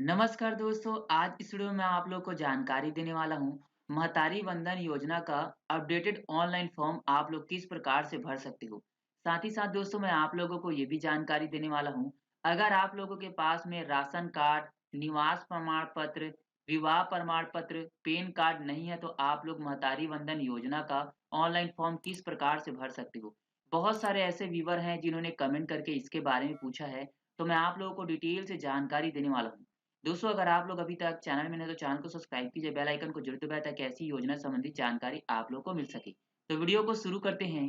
नमस्कार दोस्तों, आज इस वीडियो में मैं आप लोग को जानकारी देने वाला हूँ महतारी वंदन योजना का अपडेटेड ऑनलाइन फॉर्म आप लोग किस प्रकार से भर सकते हो। साथ ही साथ दोस्तों मैं आप लोगों को ये भी जानकारी देने वाला हूँ, अगर आप लोगों के पास में राशन कार्ड, निवास प्रमाण पत्र, विवाह प्रमाण पत्र, पैन कार्ड नहीं है तो आप लोग महतारी वंदन योजना का ऑनलाइन फॉर्म किस प्रकार से भर सकते हो। बहुत सारे ऐसे व्यूअर हैं जिन्होंने कमेंट करके इसके बारे में पूछा है, तो मैं आप लोगों को डिटेल से जानकारी देने वाला हूँ। दोस्तों अगर आप लोग अभी तक चैनल में नए तो चैनल को सब्सक्राइब कीजिए, बेल आइकन को जरूर दबाएं ताकि ऐसी योजना संबंधित जानकारी आप लोग को मिल सके। तो वीडियो को शुरू करते हैं।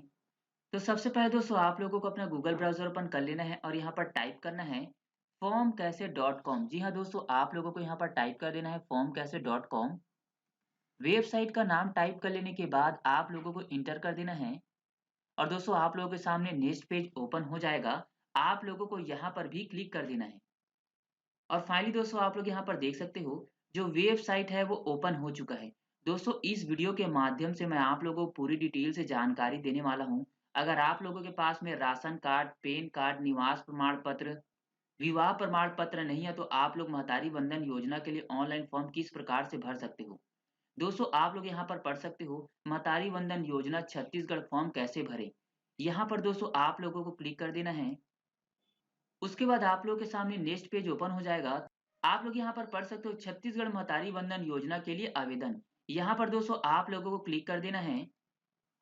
तो सबसे पहले दोस्तों आप लोगों को अपना गूगल ब्राउज़र ओपन कर लेना है और यहाँ पर टाइप करना है फॉर्म कैसे डॉट कॉम। जी हाँ दोस्तों, आप लोगों को यहाँ पर टाइप कर देना है फॉर्म कैसे डॉट कॉम। वेबसाइट का नाम टाइप कर लेने के बाद आप लोगों को इंटर कर देना है और दोस्तों आप लोगों के सामने नेक्स्ट पेज ओपन हो जाएगा। आप लोगों को यहाँ पर भी क्लिक कर देना है और फाइनली दोस्तों आप लोग यहाँ पर देख सकते हो जो वेबसाइट है वो ओपन हो चुका है। दोस्तों इस वीडियो के माध्यम से मैं आप लोगों को पूरी डिटेल से जानकारी देने वाला हूँ। अगर आप लोगों के पास में राशन कार्ड, पैन कार्ड, निवास प्रमाण पत्र, विवाह प्रमाण पत्र नहीं है तो आप लोग महतारी वंदन योजना के लिए ऑनलाइन फॉर्म किस प्रकार से भर सकते हो। दोस्तों आप लोग यहाँ पर पढ़ सकते हो महतारी वंदन योजना छत्तीसगढ़ फॉर्म कैसे भरे। यहाँ पर दोस्तों आप लोगों को क्लिक कर देना है। उसके बाद आप लोगों के सामने नेक्स्ट पेज ओपन हो जाएगा। आप लोग यहाँ पर पढ़ सकते हो छत्तीसगढ़ महतारी वंदन योजना के लिए आवेदन। यहाँ पर दोस्तों आप लोगों को क्लिक कर देना है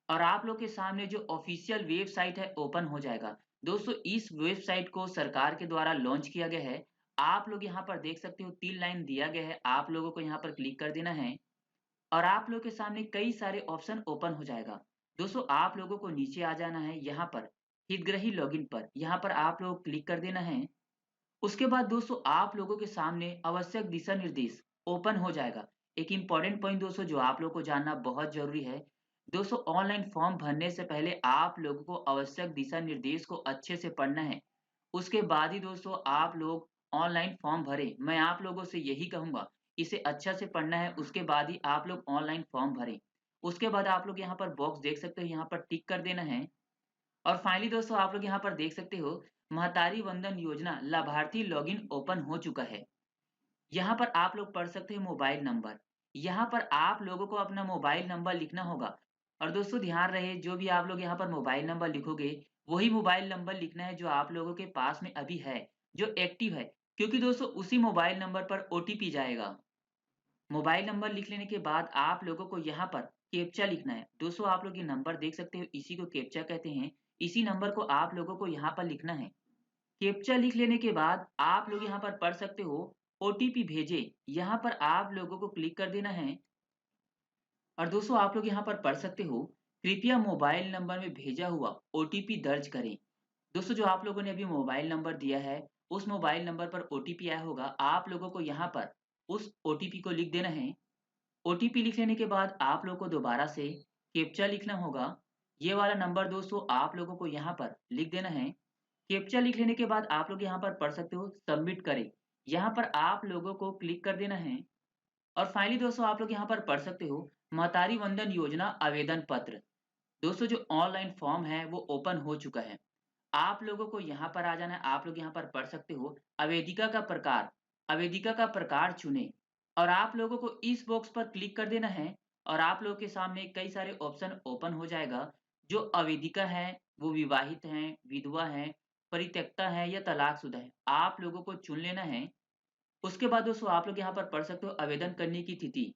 और आप लोग के सामने जो ऑफिशियल वेबसाइट है ओपन हो जाएगा। दोस्तों इस वेबसाइट को सरकार के द्वारा लॉन्च किया गया है। आप लोग यहाँ पर देख सकते हो 3 लाइन दिया गया है, आप लोगों को यहाँ पर क्लिक कर देना है और आप लोग के सामने कई सारे ऑप्शन ओपन हो जाएगा। दोस्तों आप लोगों को नीचे आ जाना है, यहाँ पर हितग्राही लॉगिन पर, यहाँ पर आप लोग क्लिक कर देना है। उसके बाद दोस्तों आप लोगों के सामने आवश्यक दिशा निर्देश ओपन हो जाएगा। एक इम्पॉर्टेंट पॉइंट दोस्तों जो आप लोगों को जानना बहुत जरूरी है, दोस्तों ऑनलाइन फॉर्म भरने से पहले आप लोगों को आवश्यक दिशा निर्देश को अच्छे से पढ़ना है। उसके बाद ही दोस्तों आप लोग ऑनलाइन फॉर्म भरें। मैं आप लोगों से यही कहूंगा, इसे अच्छा से पढ़ना है, उसके बाद ही आप लोग ऑनलाइन फॉर्म भरें। उसके बाद आप लोग यहाँ पर बॉक्स देख सकते हो, यहाँ पर टिक कर देना है और फाइनली दोस्तों आप लोग यहाँ पर देख सकते हो महतारी वंदन योजना लाभार्थी लॉगिन ओपन हो चुका है। यहाँ पर आप लोग पढ़ सकते हैं मोबाइल नंबर। यहाँ पर आप लोगों को अपना मोबाइल नंबर लिखना होगा और दोस्तों ध्यान रहे जो भी आप लोग यहाँ पर मोबाइल नंबर लिखोगे वही मोबाइल नंबर लिखना है जो आप लोगों के पास में अभी है, जो एक्टिव है, क्योंकि दोस्तों उसी मोबाइल नंबर पर ओटीपी जाएगा। मोबाइल नंबर लिख लेने के बाद आप लोगों को यहाँ पर कैप्चा लिखना है। दोस्तों आप लोग ये नंबर देख सकते हो, इसी को कैप्चा कहते हैं। इसी नंबर को आप लोगों को यहाँ पर लिखना है। कैप्चा लिख लेने के बाद आप लोग यहाँ पर पढ़ सकते हो ओटीपी भेजे, यहाँ पर आप लोगों को क्लिक कर देना है और दोस्तों आप लोग यहाँ पर पढ़ सकते हो कृपया मोबाइल नंबर में भेजा हुआ ओटीपी दर्ज करें। दोस्तों जो आप लोगों ने अभी मोबाइल नंबर दिया है उस मोबाइल नंबर पर ओटीपी आया होगा, आप लोगों को यहाँ पर उस ओटीपी को लिख देना है। ओटीपी लिख लेने के बाद आप लोगों को दोबारा से कैप्चा लिखना होगा। ये वाला नंबर दोस्तों आप लोगों को यहाँ पर लिख देना है। कैप्चा लिख लेने के बाद आप लोग यहाँ पर पढ़ सकते हो सबमिट करें, यहाँ पर आप लोगों को क्लिक कर देना है और फाइनली दोस्तों आप लोग यहाँ पर पढ़ सकते हो महतारी वंदन योजना आवेदन पत्र। दोस्तों जो ऑनलाइन फॉर्म है वो ओपन हो चुका है। आप लोगों को यहाँ पर आ जाना है। आप लोग यहाँ पर पढ़ सकते हो आवेदिका का प्रकार, आवेदिका का प्रकार चुने और आप लोगों को इस बॉक्स पर क्लिक कर देना है और आप लोगों के सामने कई सारे ऑप्शन ओपन हो जाएगा। जो आवेदिका है वो विवाहित हैं, विधवा हैं, परित्यक्ता है या तलाकशुदा है, आप लोगों को चुन लेना है। उसके बाद दोस्तों आप लोग यहाँ पर पढ़ सकते हो आवेदन करने की तिथि।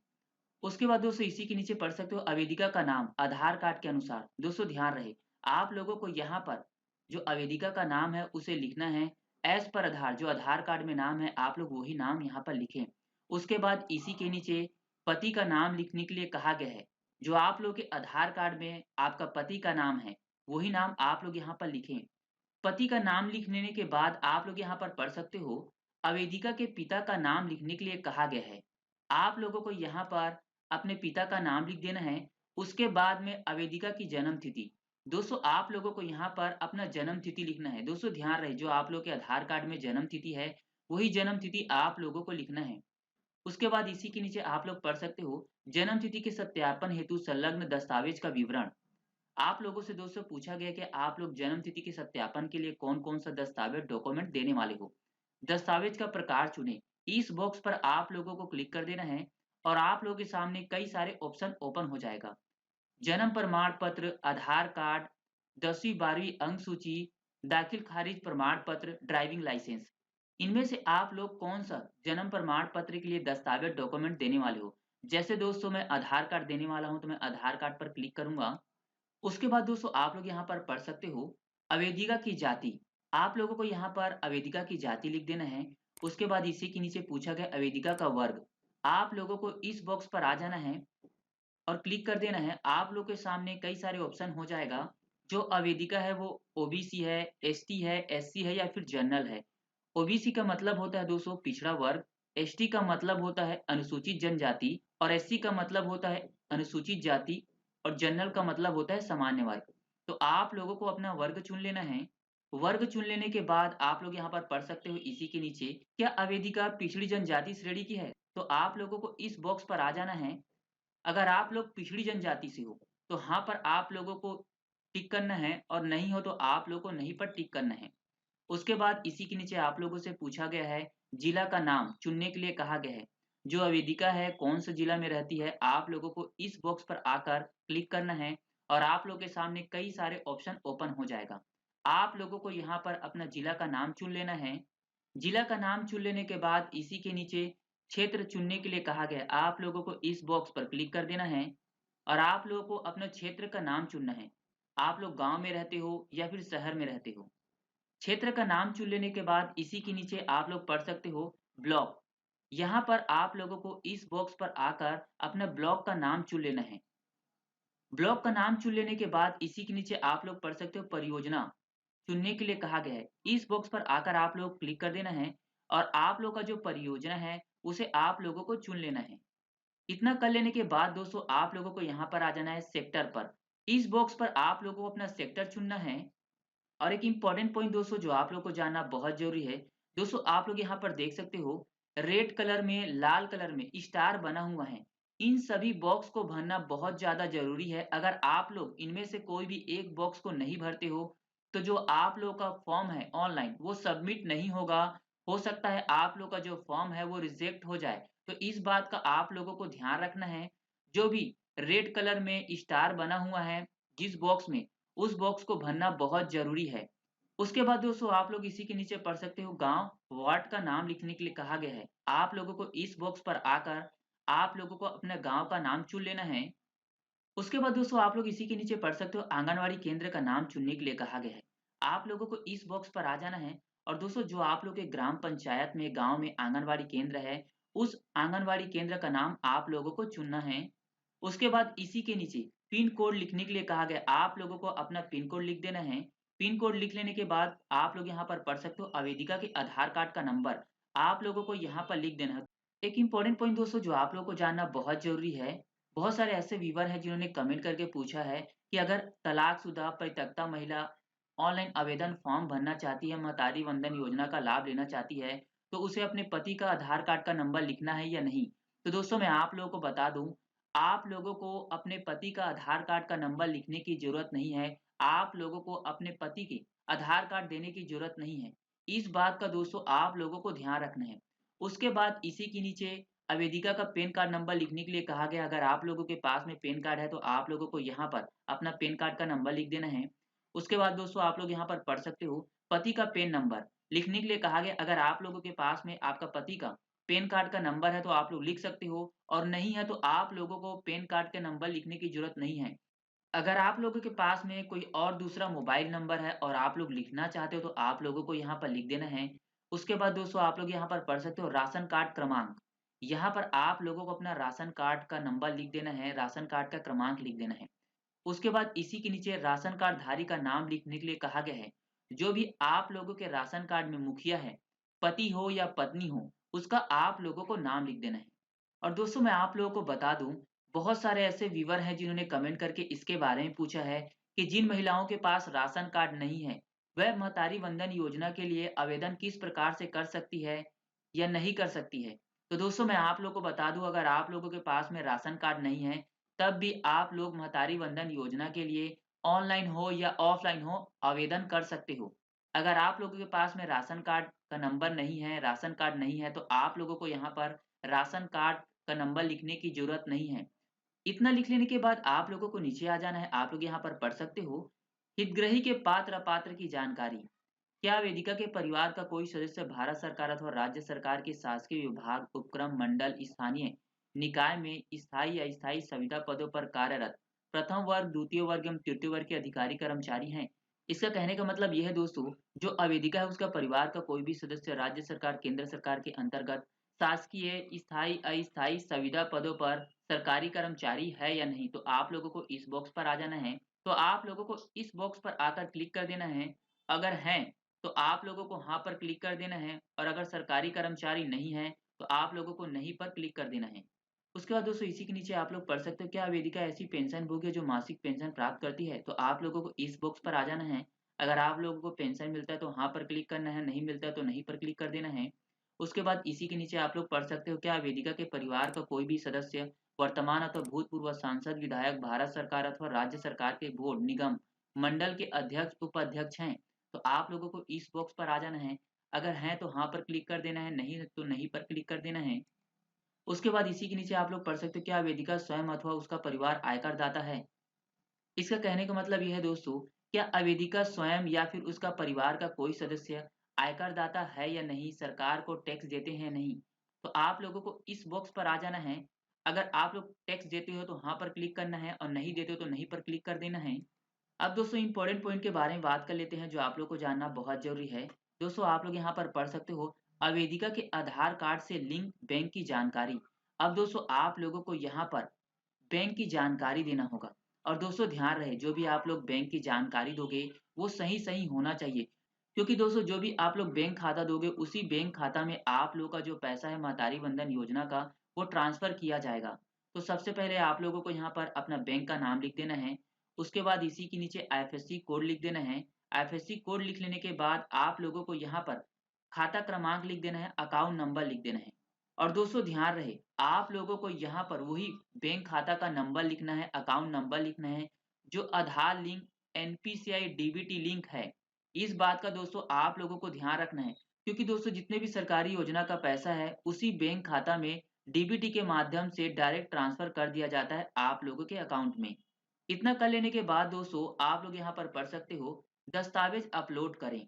उसके बाद दोस्तों इसी के नीचे पढ़ सकते हो आवेदिका का नाम आधार कार्ड के अनुसार। दोस्तों ध्यान रहे आप लोगों को यहाँ पर जो आवेदिका का नाम है उसे लिखना है एज पर आधार, जो आधार कार्ड में नाम है आप लोग वही नाम यहाँ पर लिखें। उसके बाद इसी के नीचे पति का नाम लिखने के लिए कहा गया है। जो आप लोग के आधार कार्ड में आपका पति का नाम है वही नाम आप लोग यहाँ पर लिखें। पति का नाम लिख लेने के बाद आप लोग यहाँ पर पढ़ सकते हो आवेदिका के पिता का नाम लिखने के लिए कहा गया है। आप लोगों को यहाँ पर अपने पिता का नाम लिख देना है। उसके बाद में आवेदिका की जन्म तिथि। दोस्तों आप लोगों को यहाँ पर अपना जन्म तिथि लिखना है। दोस्तों ध्यान रहे जो आप लोग के आधार कार्ड में जन्म तिथि है वही जन्म तिथि आप लोगों को लिखना है। उसके बाद इसी के नीचे आप लोग पढ़ सकते हो जन्म तिथि के सत्यापन हेतु संलग्न दस्तावेज का विवरण। आप लोगों से दोस्तों पूछा गया कि आप लोग जन्म तिथि के सत्यापन के लिए कौन कौन सा दस्तावेज डॉक्यूमेंट देने वाले हो। दस्तावेज का प्रकार चुने, इस बॉक्स पर आप लोगों को क्लिक कर देना है और आप लोगों के सामने कई सारे ऑप्शन ओपन हो जाएगा। जन्म प्रमाण पत्र, आधार कार्ड, 10वीं 12वीं अंक सूची, दाखिल खारिज प्रमाण पत्र, ड्राइविंग लाइसेंस। इनमें से आप लोग कौन सा जन्म प्रमाण पत्र के लिए दस्तावेज डॉक्यूमेंट देने वाले हो। जैसे दोस्तों मैं आधार कार्ड देने वाला हूं तो मैं आधार कार्ड पर क्लिक करूंगा। उसके बाद दोस्तों आप लोग यहाँ पर पढ़ सकते हो अवेदिका की जाति। आप लोगों को यहाँ पर अवेदिका की जाति लिख देना है। उसके बाद इसी के नीचे पूछा गया अवेदिका का वर्ग। आप लोगों को इस बॉक्स पर आ जाना है और क्लिक कर देना है। आप लोग के सामने कई सारे ऑप्शन हो जाएगा। जो अवेदिका है वो ओबीसी है, एसटी है, एससी है या फिर जनरल है। ओबीसी का मतलब होता है दोस्तों पिछड़ा वर्ग, एसटी का मतलब होता है अनुसूचित जनजाति और एससी का मतलब होता है अनुसूचित जाति और जनरल का मतलब होता है सामान्य वर्ग। तो आप लोगों को अपना वर्ग चुन लेना है। वर्ग चुन लेने के बाद आप लोग यहाँ पर पढ़ सकते हो इसी के नीचे क्या अवेदिका पिछड़ी जनजाति श्रेणी की है। तो आप लोगों को इस बॉक्स पर आ जाना है। अगर आप लोग पिछड़ी जनजाति से हो तो हाँ पर आप लोगों को टिक करना है और नहीं हो तो आप लोगों को नहीं पर टिक करना है। उसके बाद इसी के नीचे आप लोगों से पूछा गया है जिला का नाम चुनने के लिए कहा गया है। जो अवेदिका है कौन सा जिला में रहती है आप लोगों को इस बॉक्स पर आकर क्लिक करना है और आप लोगों के सामने कई सारे ऑप्शन ओपन हो जाएगा। आप लोगों को यहाँ पर अपना जिला का नाम चुन लेना है। जिला का नाम चुन लेने के बाद इसी के नीचे क्षेत्र चुनने के लिए कहा गया है। आप लोगों को इस बॉक्स पर क्लिक कर देना है और आप लोगों को अपने क्षेत्र का नाम चुनना है। आप लोग गांव में रहते हो या फिर शहर में रहते हो। क्षेत्र का नाम चुन लेने के बाद इसी के नीचे आप लोग पढ़ सकते हो ब्लॉक। यहाँ पर आप लोगों को इस बॉक्स पर आकर अपने ब्लॉक का नाम चुन लेना है। ब्लॉक का नाम चुन लेने के बाद इसी के नीचे आप लोग पढ़ सकते हो परियोजना चुनने के लिए कहा गया है। इस बॉक्स पर आकर आप लोग क्लिक कर देना है और आप लोग का जो परियोजना है उसे आप लोगों को चुन लेना है। इतना कर लेने के बाद दोस्तों आप लोगों को यहाँ पर आ जाना है सेक्टर पर। इस बॉक्स पर आप लोगों को अपना सेक्टर चुनना है। और एक इम्पॉर्टेंट पॉइंट दोस्तों जो आप लोग को जानना बहुत जरूरी है। दोस्तों आप लोग यहाँ पर देख सकते हो रेड कलर में लाल कलर में स्टार बना हुआ है। इन सभी बॉक्स को भरना बहुत ज्यादा जरूरी है। अगर आप लोग इनमें से कोई भी एक बॉक्स को नहीं भरते हो तो जो आप लोग का फॉर्म है ऑनलाइन वो सबमिट नहीं होगा। हो सकता है आप लोग का जो फॉर्म है वो रिजेक्ट हो जाए। तो इस बात का आप लोगों को ध्यान रखना है। जो भी रेड कलर में स्टार बना हुआ है जिस बॉक्स में उस बॉक्स को भरना बहुत जरूरी है। उसके बाद दोस्तों आप लोग इसी के नीचे पढ़ सकते हो गांव वार्ड का नाम लिखने के लिए कहा गया है। आप लोगों को इस बॉक्स पर आकर आप लोगों को अपने गांव का नाम चुन लेना है। उसके बाद दोस्तों आप लोग इसी के नीचे पढ़ सकते हो आंगनवाड़ी केंद्र का नाम चुनने के लिए कहा गया है। आप लोगों को इस बॉक्स पर आ जाना है और दोस्तों जो आप लोग के ग्राम पंचायत में गांव में आंगनवाड़ी केंद्र है उस आंगनवाड़ी केंद्र का नाम आप लोगों को चुनना है। उसके बाद इसी के नीचे पिन कोड लिखने के लिए कहा गया। आप लोगों को अपना पिन कोड लिख देना है। पिन कोड लिख लेने के बाद आप लोग यहाँ पर पढ़ सकते हो अवेदिका के आधार कार्ड का नंबर आप लोगों को यहाँ पर लिख देना है। एक इम्पोर्टेंट पॉइंट दोस्तों जो आप लोगों को जानना बहुत जरूरी है। बहुत सारे ऐसे व्यूवर हैं जिन्होंने कमेंट करके पूछा है कि अगर तलाकशुदा परित्यक्ता महिला ऑनलाइन आवेदन फॉर्म भरना चाहती है, महतारी वंदन योजना का लाभ लेना चाहती है, तो उसे अपने पति का आधार कार्ड का नंबर लिखना है या नहीं। तो दोस्तों मैं आप लोगों को बता दूं आप लोगों को अपने पति का आधार कार्ड का नंबर लिखने की जरूरत नहीं है। आप लोगों को अपने पति के आधार कार्ड देने की जरूरत नहीं है। इस बात का दोस्तों आप लोगों को ध्यान रखना है। उसके बाद इसी के नीचे अवेदिका का पैन कार्ड नंबर लिखने के लिए कहा गया। अगर आप लोगों के पास में पैन कार्ड है तो आप लोगों को यहाँ पर अपना पैन कार्ड का नंबर लिख देना है। उसके बाद दोस्तों आप लोग यहाँ पर पढ़ सकते हो पति का पैन नंबर लिखने के लिए कहा गया। अगर आप लोगों के पास में आपका पति का पैन कार्ड का नंबर है तो आप लोग लिख सकते हो और नहीं है तो आप लोगों को पैन कार्ड के नंबर लिखने की जरूरत नहीं है। अगर आप लोगों के पास में कोई और दूसरा मोबाइल नंबर है और आप लोग लिखना चाहते हो तो आप लोगों को यहाँ पर लिख देना है। उसके बाद दोस्तों आप लोग यहाँ पर पढ़ सकते हो राशन कार्ड क्रमांक। यहाँ पर आप लोगों को अपना राशन कार्ड का नंबर लिख देना है, राशन कार्ड का क्रमांक लिख देना है। उसके बाद इसी के नीचे राशन कार्ड धारी का नाम लिखने के लिए कहा गया है। जो भी आप लोगों के राशन कार्ड में मुखिया है, पति हो या पत्नी हो, उसका आप लोगों को नाम लिख देना है। और दोस्तों मैं आप लोगों को बता दूं बहुत सारे ऐसे व्यूवर हैं जिन्होंने कमेंट करके इसके बारे में पूछा है कि जिन महिलाओं के पास राशन कार्ड नहीं है वह महतारी वंदन योजना के लिए आवेदन किस प्रकार से कर सकती है या नहीं कर सकती है। तो दोस्तों मैं आप लोगों को बता दूं अगर आप लोगों के पास में राशन कार्ड नहीं है तब भी आप लोग महतारी वंदन योजना के लिए ऑनलाइन हो या ऑफलाइन हो आवेदन कर सकते हो। अगर आप लोगों के पास में राशन कार्ड का नंबर नहीं है, राशन कार्ड नहीं है, तो आप लोगों को यहाँ पर राशन कार्ड का नंबर लिखने की ज़रूरत नहीं है। इतना लिख लेने के बाद आप लोगों को नीचे आ जाना है। आप लोग यहाँ पर पढ़ सकते हो, हितग्राही के पात्र-अपात्र की जानकारी। क्या वेदिका के परिवार का कोई सदस्य भारत सरकार अथवा राज्य सरकार के शासकीय विभाग, उपक्रम, मंडल, स्थानीय निकाय में स्थायी या अस्थायी संविदा पदों पर कार्यरत प्रथम वर्ग, द्वितीय वर्ग एवं तृतीय वर्ग के अधिकारी कर्मचारी हैं? इसका कहने का मतलब ये है दोस्तों, जो अवेदिका है उसका परिवार का कोई भी सदस्य राज्य सरकार, केंद्र सरकार के अंतर्गत शासकीय, स्थायी, अस्थायी संविदा पदों पर सरकारी कर्मचारी है या नहीं? तो आप लोगों को इस बॉक्स पर आ जाना है। तो आप लोगों को इस बॉक्स पर आकर क्लिक कर देना है। अगर हैं तो आप लोगों को हाँ पर क्लिक कर देना है, और अगर सरकारी कर्मचारी नहीं है तो आप लोगों को नहीं पर क्लिक कर देना है। उसके बाद दोस्तों इसी के नीचे आप लोग पढ़ सकते हो, क्या वेदिका ऐसी पेंशन भोगी है जो मासिक पेंशन प्राप्त करती है? तो आप लोगों को इस बॉक्स पर आ जाना है। अगर आप लोगों को पेंशन मिलता है तो हाँ पर क्लिक करना है, नहीं मिलता है तो नहीं पर क्लिक कर देना है। उसके बाद इसी के नीचे आप लोग पढ़ सकते हो, क्या वेदिका के परिवार का कोई भी सदस्य वर्तमान अथवा भूतपूर्व सांसद, विधायक, भारत सरकार अथवा राज्य सरकार के बोर्ड, निगम, मंडल के अध्यक्ष, उपाध्यक्ष हैं? तो आप लोगों को इस बॉक्स पर आ जाना है। अगर हैं तो हाँ पर क्लिक कर देना है, नहीं है तो नहीं पर क्लिक कर देना है। उसके बाद इसी के नीचे आप लोग पढ़ सकते हो, क्या वेदिका स्वयं अथवा उसका परिवार आयकर दाता है? इसका कहने का मतलब ये है दोस्तों, क्या अवेदिका स्वयं या फिर उसका परिवार का कोई सदस्य आयकर दाता है या नहीं, सरकार को टैक्स देते हैं नहीं? तो आप लोगों को इस बॉक्स पर आ जाना है। अगर आप लोग टैक्स देते हो तो हाँ पर क्लिक करना है, और नहीं देते हो तो नहीं पर क्लिक कर देना है। अब दोस्तों इम्पोर्टेंट पॉइंट के बारे में बात कर लेते हैं जो आप लोग को जानना बहुत जरूरी है। दोस्तों आप लोग यहाँ पर पढ़ सकते हो, अवेदिका के आधार कार्ड से लिंक बैंक की जानकारी। अब दोस्तों आप लोगों को यहाँ पर बैंक की जानकारी देना होगा। और दोस्तों ध्यान रहे, जो भी आप लोग बैंक की जानकारी दोगे वो सही सही होना चाहिए, क्योंकि दोस्तों जो भी आप लोग बैंक खाता दोगे उसी बैंक खाता में आप लोग का जो पैसा है महतारी बंधन योजना का, वो ट्रांसफर किया जाएगा। तो सबसे पहले आप लोगों को यहाँ पर अपना बैंक का नाम लिख देना है। उसके बाद इसी के नीचे आईएफएससी कोड लिख देना है। आईएफएससी कोड लिख लेने के बाद आप लोगों को यहाँ पर खाता क्रमांक लिख देना है, अकाउंट नंबर लिख देना है। और दोस्तों ध्यान रहे, आप लोगों को यहाँ पर वही बैंक खाता का नंबर लिखना है, अकाउंट नंबर लिखना है, जो आधार लिंक, एनपीसीआई डीबीटी लिंक है। इस बात का दोस्तों आप लोगों को ध्यान रखना है, क्योंकि दोस्तों जितने भी सरकारी योजना का पैसा है उसी बैंक खाता में डीबीटी के माध्यम से डायरेक्ट ट्रांसफर कर दिया जाता है आप लोगों के अकाउंट में। इतना कर लेने के बाद दोस्तों आप लोग यहाँ पर पढ़ सकते हो, दस्तावेज अपलोड करें।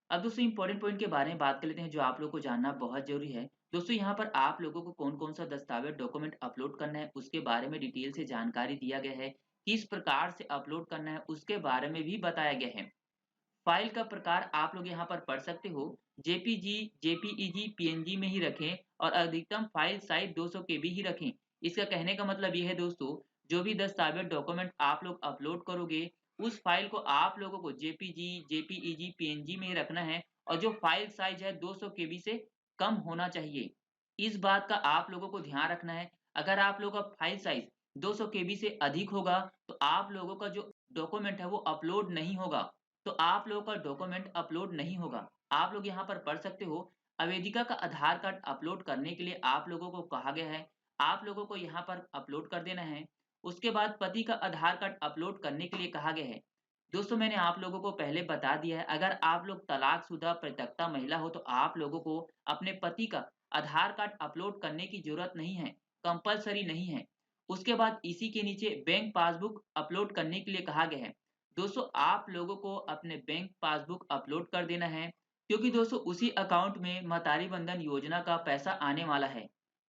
अब दोस्तों इम्पोर्टेंट पॉइंट के बारे में बात कर लेते हैं जो आप लोग को जानना बहुत जरूरी है। दोस्तों यहाँ पर आप लोगों को कौन कौन सा दस्तावेज डॉक्यूमेंट अपलोड करना है उसके बारे में डिटेल से जानकारी दिया गया है। किस प्रकार से अपलोड करना है उसके बारे में भी बताया गया है। फाइल का प्रकार आप लोग यहाँ पर पढ़ सकते हो, जेपीजी, जेपीईजी, पीएनजी में ही रखें, और अधिकतम फाइल साइज 200 केबी ही रखें। इसका कहने का मतलब ये है दोस्तों, जो भी दस्तावेज डॉक्यूमेंट आप लोग अपलोड करोगे उस फाइल को आप लोगों को जेपीजी, जेपीईजी, पीएनजी में ही रखना है, और जो फाइल साइज है 200 केबी से कम होना चाहिए। इस बात का आप लोगों को ध्यान रखना है। अगर आप लोगों का फाइल साइज 200 केबी से अधिक होगा तो आप लोगों का जो डॉक्यूमेंट है वो अपलोड नहीं होगा। तो आप लोगों का डॉक्यूमेंट अपलोड नहीं होगा। आप लोग यहाँ पर पढ़ सकते हो, अवेदिका का आधार कार्ड अपलोड करने के लिए आप लोगों को कहा गया है, आप लोगों को यहाँ पर अपलोड कर देना है। उसके बाद पति का आधार कार्ड अपलोड करने के लिए कहा गया है। दोस्तों मैंने आप लोगों को पहले बता दिया है, अगर आप लोग तलाकशुदा परित्यक्ता महिला हो तो आप लोगों को अपने पति का आधार कार्ड अपलोड करने की जरूरत नहीं है, कंपलसरी नहीं है। उसके बाद इसी के नीचे बैंक पासबुक अपलोड करने के लिए कहा गया है। दोस्तों आप लोगों को अपने बैंक पासबुक अपलोड कर देना है, क्योंकि दोस्तों उसी अकाउंट में महतारी बंधन योजना का पैसा आने वाला है।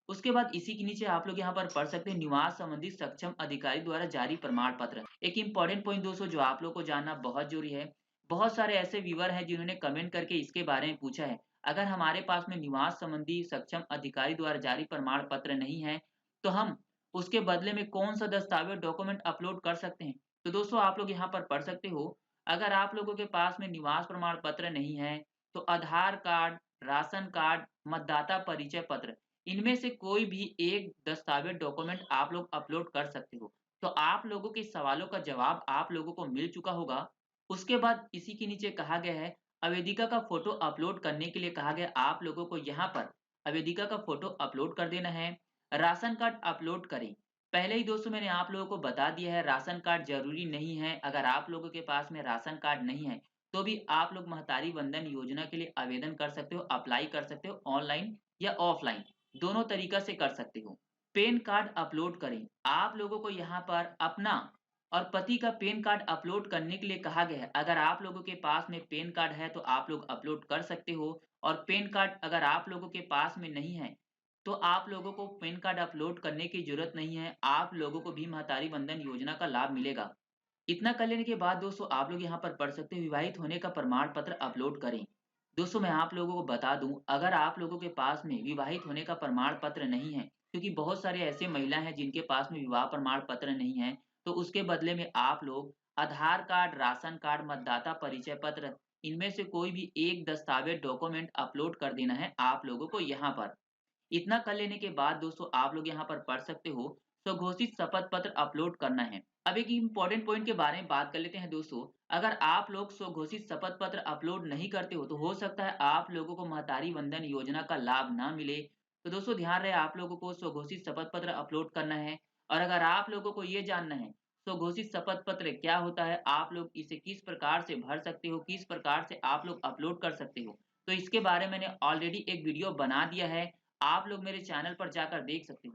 उसके बाद इसी के नीचे आप लोग यहाँ पर पढ़ सकते हैं, निवास संबंधी सक्षम अधिकारी द्वारा जारी प्रमाण पत्र। एक इंपॉर्टेंट पॉइंट दोस्तों जो आप लोग को जानना बहुत जरूरी है, बहुत सारे ऐसे व्यूअर हैं जिन्होंने कमेंट करके इसके बारे में पूछा है, अगर हमारे पास में निवास संबंधी सक्षम अधिकारी द्वारा जारी प्रमाण पत्र नहीं है तो हम उसके बदले में कौन सा दस्तावेज डॉक्यूमेंट अपलोड कर सकते हैं? तो दोस्तों आप लोग यहाँ पर पढ़ सकते हो, अगर आप लोगों के पास में निवास प्रमाण पत्र नहीं है तो आधार कार्ड, राशन कार्ड, मतदाता परिचय पत्र, इनमें से कोई भी एक दस्तावेज डॉक्यूमेंट आप लोग अपलोड कर सकते हो। तो आप लोगों के सवालों का जवाब आप लोगों को मिल चुका होगा। उसके बाद इसी के नीचे कहा गया है, अवेदिका का फोटो अपलोड करने के लिए कहा गया आप लोगों को यहाँ पर अवेदिका का फोटो अपलोड कर देना है। राशन कार्ड अपलोड करें। पहले ही दोस्तों मैंने आप लोगों को बता दिया है, राशन कार्ड जरूरी नहीं है। अगर आप लोगों के पास में राशन कार्ड नहीं है तो भी आप लोग महतारी वंदन योजना के लिए आवेदन कर सकते हो, अप्लाई कर सकते हो ऑनलाइन या ऑफलाइन, दोनों तरीका से कर सकते हो। पैन कार्ड अपलोड करें। आप लोगों को यहाँ पर अपना और पति का पैन कार्ड अपलोड करने के लिए कहा गया है। अगर आप लोगों के पास में पैन कार्ड है तो आप लोग अपलोड कर सकते हो, और पैन कार्ड अगर आप लोगों के पास में नहीं है तो आप लोगों को पैन कार्ड अपलोड करने की ज़रूरत नहीं है। आप लोगों को भी महतारी वंदन योजना का लाभ मिलेगा। इतना कर लेने के बाद दोस्तों आप लोग यहाँ पर पढ़ सकते हो, विवाहित होने का प्रमाण पत्र अपलोड करें। दोस्तों मैं आप लोगों को बता दूं, अगर आप लोगों के पास में विवाहित होने का प्रमाण पत्र नहीं है, क्योंकि बहुत सारे ऐसे महिला हैं जिनके पास में विवाह प्रमाण पत्र नहीं है, तो उसके बदले में आप लोग आधार कार्ड, राशन कार्ड, मतदाता परिचय पत्र, इनमें से कोई भी एक दस्तावेज डॉक्यूमेंट अपलोड कर देना है आप लोगों को यहाँ पर। इतना कर लेने के बाद दोस्तों आप लोग यहाँ पर पढ़ सकते हो, स्वघोषित शपथ पत्र अपलोड करना है। अब एक इम्पोर्टेंट पॉइंट के बारे में बात कर लेते हैं दोस्तों। अगर आप लोग स्वघोषित शपथ पत्र अपलोड नहीं करते हो तो हो सकता है आप लोगों को महतारी वंदन योजना का लाभ ना मिले। तो दोस्तों ध्यान रहे, आप लोगों को स्वघोषित शपथ पत्र अपलोड करना है। और अगर आप लोगों को ये जानना है स्वघोषित शपथ पत्र क्या होता है, आप लोग इसे किस प्रकार से भर सकते हो, किस प्रकार से आप लोग अपलोड कर सकते हो, तो इसके बारे में मैंने ऑलरेडी एक वीडियो बना दिया है। आप लोग मेरे चैनल पर जाकर देख सकते हो।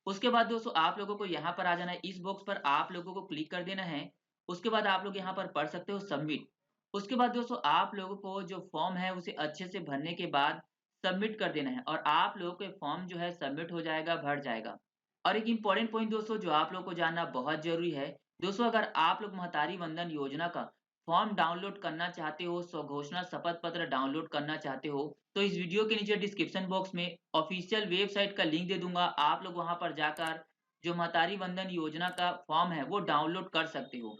उसके बाद दोस्तों आप लोगों को यहाँ पर आ जाना है, इस बॉक्स पर आप लोगों को क्लिक कर देना है। उसके बाद आप लोग यहाँ पर पढ़ सकते हो सबमिट। उसके बाद दोस्तों आप लोगों को जो फॉर्म है उसे अच्छे से भरने के बाद सबमिट कर देना है, और आप लोगों के फॉर्म जो है सबमिट हो जाएगा, भर जाएगा। और एक इम्पोर्टेंट पॉइंट दोस्तों जो आप लोग को जानना बहुत जरूरी है, दोस्तों अगर आप लोग महतारी वंदन योजना का फॉर्म डाउनलोड करना चाहते हो, स्वघोषणा शपथ पत्र डाउनलोड करना चाहते हो, तो इस वीडियो के नीचे डिस्क्रिप्शन बॉक्स में ऑफिशियल वेबसाइट का लिंक दे दूंगा। आप लोग वहां पर जाकर जो महतारी वंदन योजना का फॉर्म है वो डाउनलोड कर सकते हो।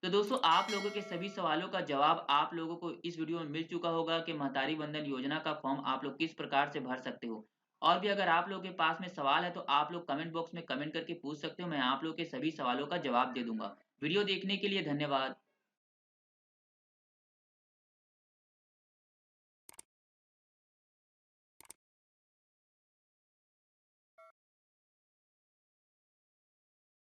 तो दोस्तों आप लोगों के सभी सवालों का जवाब आप लोगों को इस वीडियो में मिल चुका होगा कि महतारी वंदन योजना का फॉर्म आप लोग किस प्रकार से भर सकते हो। और भी अगर आप लोगों के पास में सवाल है तो आप लोग कमेंट बॉक्स में कमेंट करके पूछ सकते हो, मैं आप लोग के सभी सवालों का जवाब दे दूंगा। वीडियो देखने के लिए धन्यवाद।